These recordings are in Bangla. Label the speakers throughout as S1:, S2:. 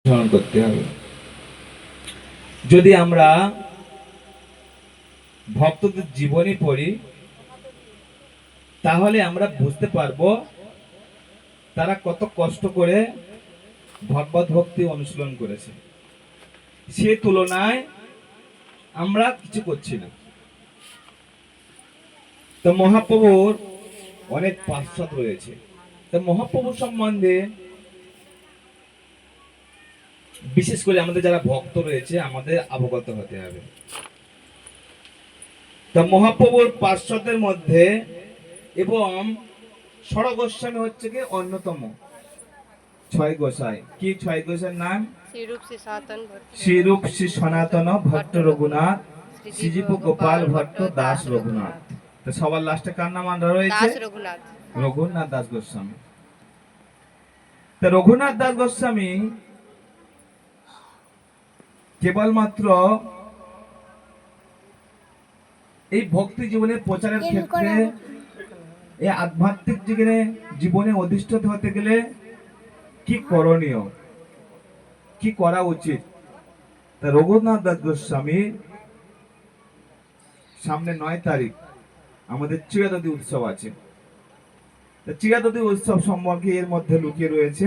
S1: স্মরণ করতে হবে। যদি আমরা ভক্তদের জীবনী পড়ি তাহলে আমরা বুঝতে পারবো তারা কত কষ্ট করে ভগবত ভক্তি অনুশীলন করেছে। সে তুলনায় আমরা কিছু করছি না। তো মহাপ্রভুর অনেক পার্শ্বদ রয়েছে। তো মহাপ্রভু সম্বন্ধে বিশেষ করে আমাদের যারা ভক্ত রয়েছে আমাদের অবগত হতে হবে। তা মহাপ্রভুর পার্শ্বদের মধ্যে এবং ষড় গোস্বামী হচ্ছে কি অন্যতম ছয় গোসাই। কি ছয় গোসাইয়ের নাম? শ্রীরূপ শ্রী সনাতন ভট্ট রঘুনাথ, শ্রীজীব গোপাল ভট্ট দাস রঘুনাথ। তো সবার লাস্টে কার নাম আন্ডা রয়েছে? রঘুনাথ দাস গোস্বামী। তো রঘুনাথ দাস গোস্বামী কেবলমাত্র এই ভক্তি জীবনের প্রচারের ক্ষেত্রে এই আধ্যাত্মিক জীবনে অধিষ্ঠিত হতে গেলে কি করণীয়, কি করা উচিত, তা রঘুনাথ দাস গোস্বামী সামনে 9 তারিখ আমাদের চিরাদতি উৎসব আছে। চিরাদতি উৎসব সম্পর্কে এর মধ্যে লুকিয়ে রয়েছে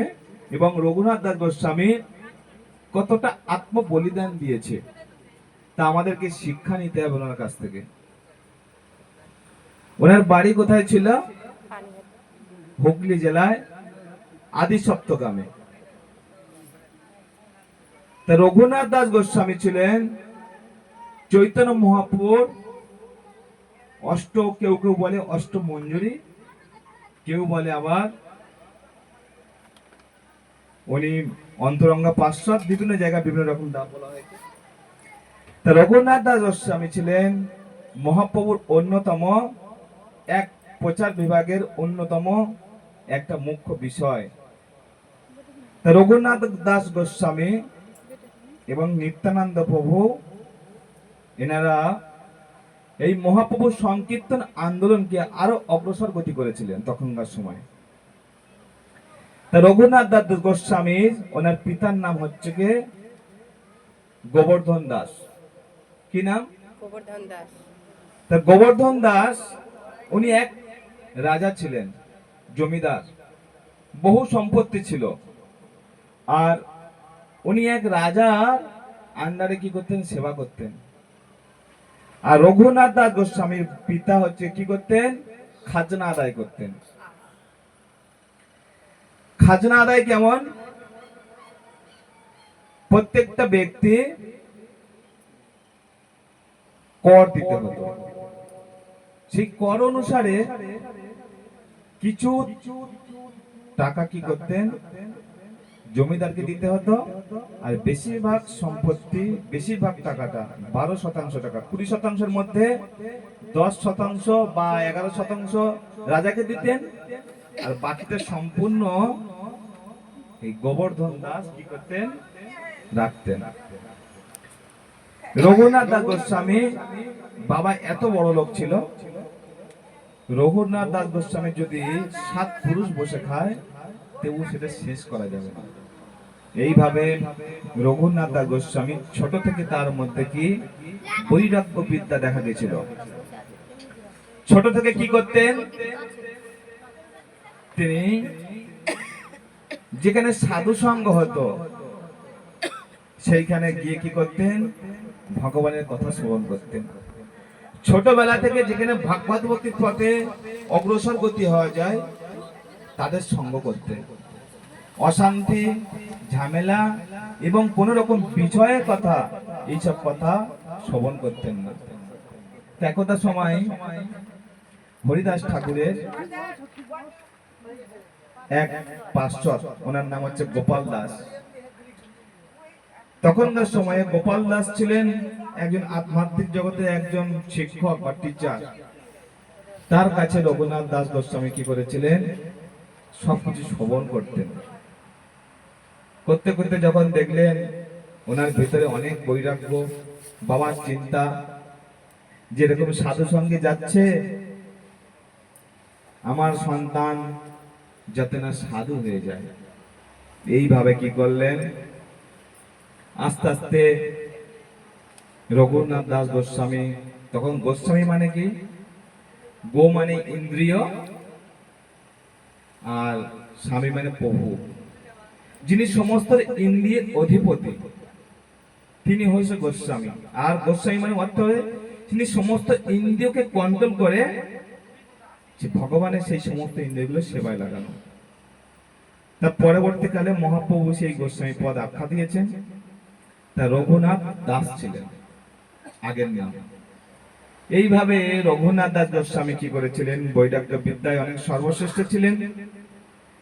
S1: এবং রঘুনাথ দাস গোস্বামী কতটা আত্ম বলিদান দিয়েছে তা আমাদেরকে শিক্ষা নিতে হবে ওনার কাছ থেকে। ওনার বাড়ি কোথায় ছিল? হুগলি জেলায় আদি সপ্তগ্রামে। তা রঘুনাথ দাস গোস্বামী ছিলেন চৈতন্য মহাপ্রভুর কেউ কেউ বলে অষ্ট মঞ্জুরি, কেউ বলে আবার উনি অন্তরঙ্গা পার্শ্বদ, বিভিন্ন জায়গায় বিভিন্ন রকম নাম বলা হয়েছে। তা রঘুনাথ দাস গোস্বামী ছিলেন মহাপ্রভুর অন্যতম এক প্রচার বিভাগের অন্যতম একটা মুখ্য বিষয়। তা রঘুনাথ দাস গোস্বামী এবং নিত্যানন্দ প্রভু এনারা এই মহাপ্রভু সংকীর্তন আন্দোলনকে আরো অগ্রসর গতি করেছিলেন তখনকার সময়। তা রঘুনাথ দাস গোস্বামী ওনার পিতার নাম হচ্ছে কে গোবর্ধন দাস। কি নাম? গোবর্ধন দাস। তা গোবর্ধন দাস উনি এক রাজা ছিলেন, জমিদার, বহু সম্পত্তি ছিল। আর উনি এক রাজার আন্ডারে কি করতেন? সেবা করতেন। আর রঘুনাথ দাস গোস্বামীর পিতা হচ্ছে কি করতেন? খাজনা আদায় করতেন। খাজনা আদায় কেমন? প্রত্যেকটা ব্যক্তি কর দিতে হতো। সেই কর অনুসারে কিছু টাকা কি করতেন? জমিদারকে দিতে হতো। আর বেশিরভাগ সম্পত্তি, বেশিরভাগ টাকাটা 12% টাকা, 20%-এর মধ্যে 10% বা 11% রাজাকে দিতেন। আর বাকিটা সম্পূর্ণ এই গোবর্ধন দাস কি করতেন? রাখতেন। রঘুনাথ দাস গোস্বামী বাবা এত বড় লোক ছিল, রঘুনাথ দাস গোস্বামী যদি 7 পুরুষ বসে খায় তবু সেটা শেষ করা যাবে না। এইভাবে রঘুনাথ দাস গোস্বামী ছোট থেকে তার মধ্যে কি বৈরাগ্য বিদ্যা দেখা গেছিল। ছোট থেকে কি করতেন? তিনি যেখানে সাধু সঙ্গ হতো সেইখানে গিয়ে কি করতেন? ভগবানের কথা শ্রবণ করতেন। ছোটবেলা থেকে যেখানে ভাগবত ভক্তির পথে অগ্রসর গতি হওয়া যায় তাদের সঙ্গ করতেন। অশান্তি, ঝামেলা এবং কোন রকম বিষয়ের কথা, এইসব কথা শ্রবণ করতেন না। একদা সময় হরিদাস ঠাকুরের এক পার্শ্বদ, ওনার নাম হচ্ছে গোপাল দাস। তখনকার সময়ে গোপাল দাস ছিলেন একজন আধ্যাত্মিক জগতের একজন শিক্ষক বা টিচার। তার কাছে রঘুনাথ দাস গোস্বামী কি করেছিলেন? সবকিছু শ্রবণ করতেন। করতে করতে যখন দেখলেন ওনার ভিতরে অনেক বৈরাগ্য, বাবার চিন্তা, যেরকম সাধু সঙ্গে যাচ্ছে, আমার সন্তান যাতে না সাধু হয়ে যায়, এইভাবে কি করলেন? আস্তে আস্তে রঘুনাথ দাস গোস্বামী, তখন গোস্বামী মানে কি, গো মানে ইন্দ্রিয় আর স্বামী মানে প্রভু, যিনি সমস্ত ইন্দ্রিয়ের অধিপতি, তিনি হচ্ছে গোস্বামী। আর গোস্বামী মানে অর্থ হয়ে তিনি সমস্ত ইন্দ্রিয়কে কন্ট্রোল করে যে ভগবানের সেই সমস্ত ইন্দ্রিয়গুলো সেবায় লাগানো। তার পরবর্তীকালে মহাপ্রভু সেই গোস্বামী পদ আখ্যা দিয়েছেন। তা রঘুনাথ দাস ছিলেন আগের নাম। এইভাবে রঘুনাথ দাস গোস্বামী কি করেছিলেন, বৈরাগ্য বিদ্যায় অনেক সর্বশ্রেষ্ঠ ছিলেন।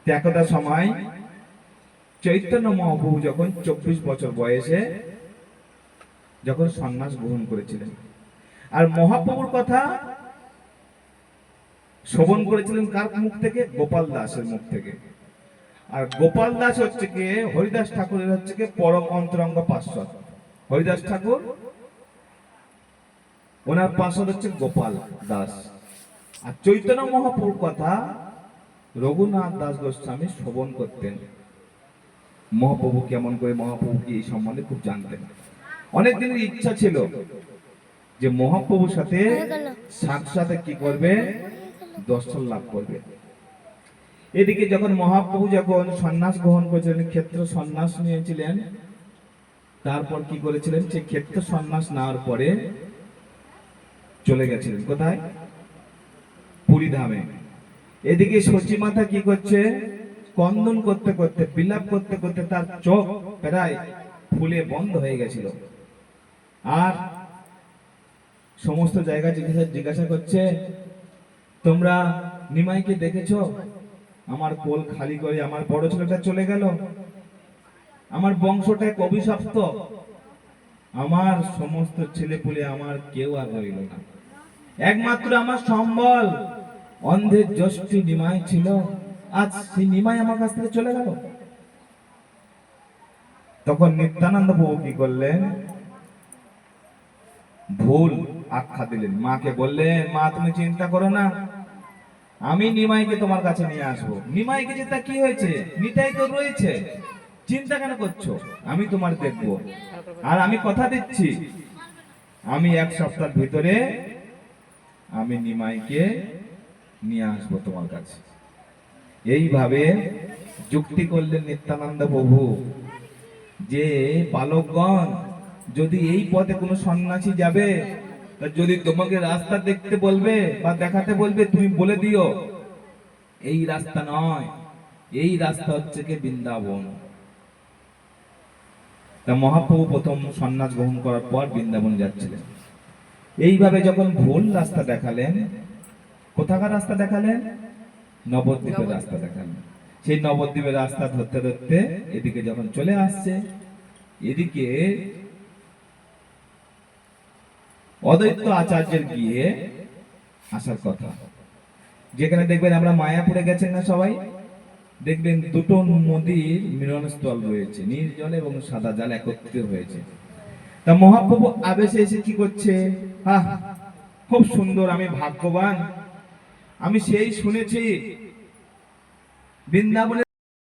S1: একদা সময় চৈতন্য মহাপ্রভু যখন 24 বছর বয়সে যখন সন্ন্যাস গ্রহণ করেছিলেন, আর মহাপ্রভুর কথা শ্রবণ করেছিলেন কার মুখ থেকে, গোপাল দাসের মুখ থেকে। আর গোপাল দাস হচ্ছে কি হরিদাস ঠাকুরের হচ্ছে কি পরম অন্তরঙ্গ পার্ষদ। হরিদাস ঠাকুর ওনার পার্ষদ হচ্ছে গোপাল দাস। আর চৈতন্য মহাপ্রভুর কথা রঘুনাথ দাস গোস্বামী শ্রবণ করতেন। মহাপ্রভু কেমন করে, মহাপ্রভু কি এই সম্বন্ধে খুব জানতেন। অনেক দিনের ইচ্ছা ছিল যে মহাপ্রভুর সাথে সাক্ষাৎ কি করবে, দর্শন লাভ করবে। এদিকে যখন মহাপ্রভু যখন সন্ন্যাস গ্রহণ করেছিলেন, ক্ষেত্র সন্ন্যাস নিয়েছিলেন, তারপর কি করেছিলেন, সেই ক্ষেত্র সন্ন্যাস নেওয়ার পরে চলে গেছিলেন কোথায়, পুরী ধামে। এদিকে সচি মাতা কি করছে, কন্দন করতে করতে বিলাপ করতে করতে তার চোখ প্রায় ফুলে বন্ধ হয়ে গেছিল। আর সমস্ত জায়গা জিজ্ঞাসা করছে, তোমরা নিমাইকে দেখেছো? আমার কোল খালি করে আমার বড় ছেলেটা চলে গেল, আমার বংশটা অভিশপ্ত, আমার সমস্ত ছেলেপুলে আমার কেউ আর রইল না, একমাত্র আমার সম্বল অন্ধের জ্যেষ্ঠ নিমাই ছিল, আজ সেই নিমাই আমার কাছ থেকে চলে গেল। তখন নিত্যানন্দ প্রভু কি করলেন, ভুল আখ্যা দিলেন। মাকে বললেন, মা তুমি চিন্তা করো না, আমি নিমাইকে তোমার কাছে নিয়ে আসবো। নিমাইকে যেটা কি হয়েছে, নিতাই তো রয়েছে, চিন্তা কেন করছো, আমি তোমার দেখবো। আর আমি কথা দিচ্ছি, আমি 1 সপ্তাহের ভিতরে আমি নিমাইকে নিয়ে আসবো তোমার কাছে। এইভাবে যুক্তি করলেন নিত্যানন্দ প্রভু যে বালকগণ, যদি এই পথে কোনো সন্ন্যাসী যাবে, যদি তোমাকে রাস্তা দেখতে বলবে বা দেখাতে বলবে, তুমি বলে দিও এই রাস্তা নয়, এই রাস্তা হচ্ছে কি বৃন্দাবন। তা মহাপ্রভু প্রথম সন্ন্যাস গ্রহণ করার পর বৃন্দাবন যাচ্ছিলেন। এইভাবে যখন ভুল রাস্তা দেখালেন, কোথাকার রাস্তা দেখালেন, নবদ্বীপের রাস্তা দেখালেন। সেই নবদ্বীপের রাস্তা ধরতে ধরতে এদিকে যখন চলে আসছে, এদিকে অদ্বৈত আচার্যের গিয়ে আসার কথা। যেখানে দেখবেন আমরা মায়াপুরে গেছেন না সবাই, দেখবেন দুটো নদীর মিলনস্থল রয়েছে, নীল জল এবং সাদা জল একত্রিত হয়েছে। তা মহাপ্রভু আবেশে এসে কি করছে, খুব সুন্দর, আমি ভাগ্যবান, আমি সেই শুনেছি বৃন্দাবনে